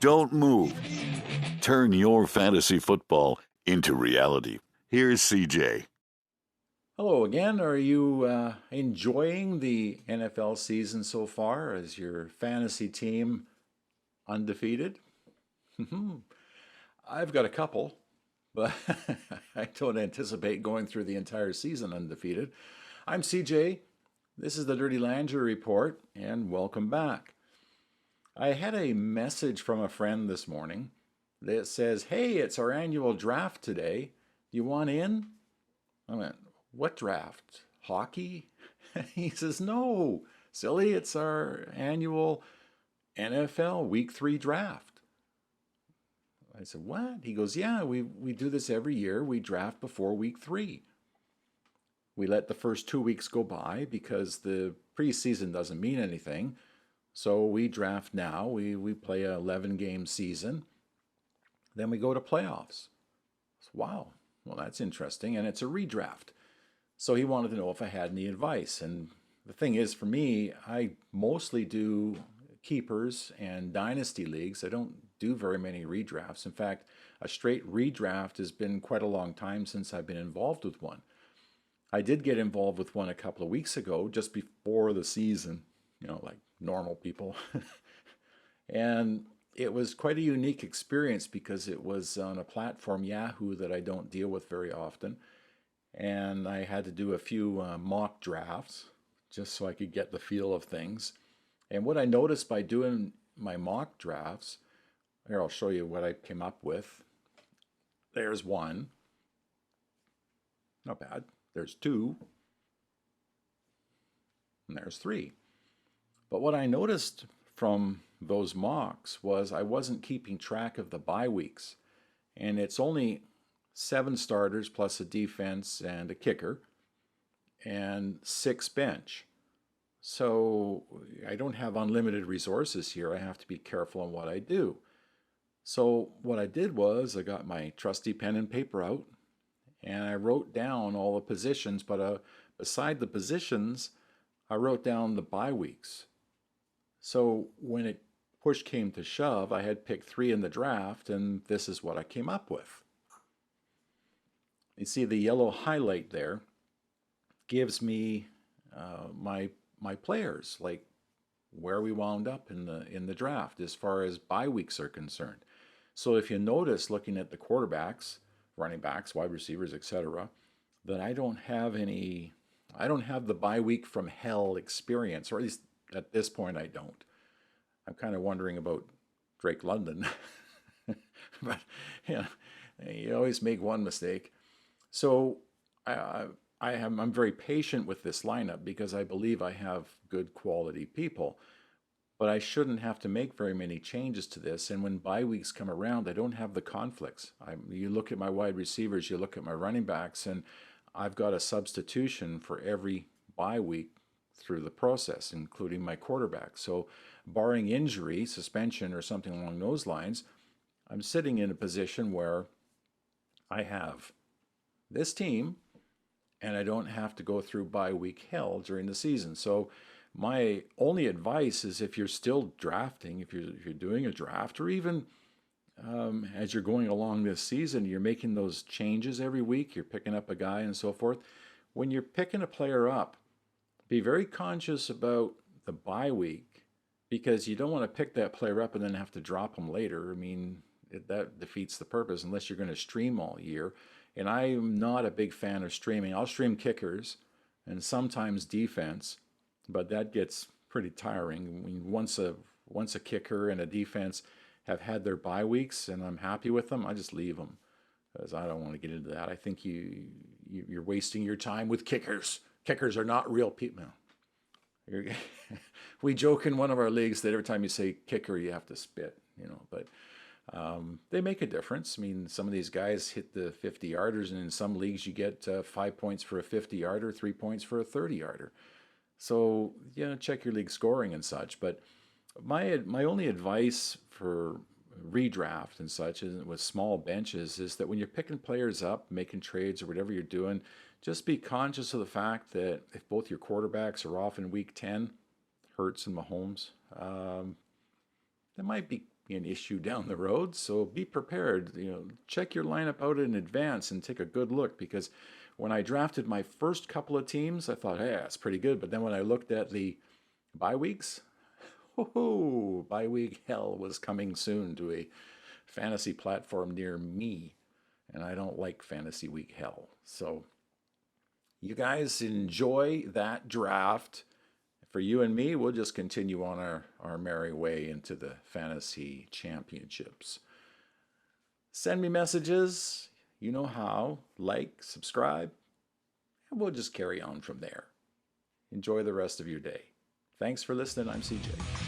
Don't move. Turn your fantasy football into reality. Here's CJ. Hello again. Are you enjoying the NFL season so far? Is your fantasy team undefeated? I've got a couple, but I don't anticipate going through the entire season undefeated. I'm CJ. This is the Dirty Langer Report, and welcome back. I had a message from a friend this morning that says, "Hey, it's our annual draft today. Do you want in?" I went, "What draft? Hockey?" He says, "No, silly, it's our annual NFL Week 3 draft." I said, "What?" He goes, "Yeah, we do this every year. We draft before Week 3. We let the first 2 weeks go by because the preseason doesn't mean anything. So we draft now. We play an 11-game season. Then we go to playoffs." Wow, well, that's interesting. And it's a redraft. So he wanted to know if I had any advice. And the thing is, for me, I mostly do keepers and dynasty leagues. I don't do very many redrafts. In fact, a straight redraft has been quite a long time since I've been involved with one. I did get involved with one a couple of weeks ago, just before the season, like normal people. And it was quite a unique experience because it was on a platform, Yahoo, that I don't deal with very often. And I had to do a few mock drafts just so I could get the feel of things. And what I noticed by doing my mock drafts, here I'll show you what I came up with. There's one. Not bad. There's two. And there's three. But what I noticed from those mocks was I wasn't keeping track of the bye weeks. And it's only 7 starters plus a defense and a kicker and 6 bench. So I don't have unlimited resources here. I have to be careful on what I do. So what I did was I got my trusty pen and paper out and I wrote down all the positions, but beside the positions, I wrote down the bye weeks. So when it push came to shove, I had picked 3 in the draft, and this is what I came up with. You see the yellow highlight there gives me my players, like where we wound up in the draft as far as bye weeks are concerned. So if you notice, looking at the quarterbacks, running backs, wide receivers, etc., that I don't have the bye week from hell experience, or at least at this point I don't. I'm kind of wondering about Drake London, but you always make one mistake. So I'm very patient with this lineup because I believe I have good quality people. But I shouldn't have to make very many changes to this. And when bye weeks come around, I don't have the conflicts. You look at my wide receivers, you look at my running backs, and I've got a substitution for every bye week through the process, including my quarterback. So barring injury, suspension, or something along those lines, I'm sitting in a position where I have this team and I don't have to go through bye week hell during the season. So my only advice is, if you're still drafting, if you're doing a draft, or even as you're going along this season, you're making those changes every week, you're picking up a guy and so forth. When you're picking a player up, be very conscious about the bye week, because you don't want to pick that player up and then have to drop them later. I mean, that defeats the purpose unless you're going to stream all year. And I'm not a big fan of streaming. I'll stream kickers and sometimes defense, but that gets pretty tiring. I mean, once a kicker and a defense have had their bye weeks and I'm happy with them, I just leave them, because I don't want to get into that. I think you're wasting your time with kickers. Kickers are not real people. We joke in one of our leagues that every time you say kicker, you have to spit, but they make a difference. I mean, some of these guys hit the 50-yarders, and in some leagues you get 5 points for a 50-yarder, 3 points for a 30-yarder. So, check your league scoring and such. But my only advice for redraft and such, with small benches, is that when you're picking players up, making trades or whatever you're doing, just be conscious of the fact that if both your quarterbacks are off in week 10, Hurts and Mahomes, that might be be an issue down the road. So be prepared. Check your lineup out in advance and take a good look, because when I drafted my first couple of teams, I thought, hey, that's pretty good. But then when I looked at the bye weeks, bye week hell was coming soon to a fantasy platform near me. And I don't like fantasy week hell. So you guys enjoy that draft. For you and me, we'll just continue on our merry way into the fantasy championships. Send me messages. You know how. Like, subscribe, and we'll just carry on from there. Enjoy the rest of your day. Thanks for listening. I'm CJ.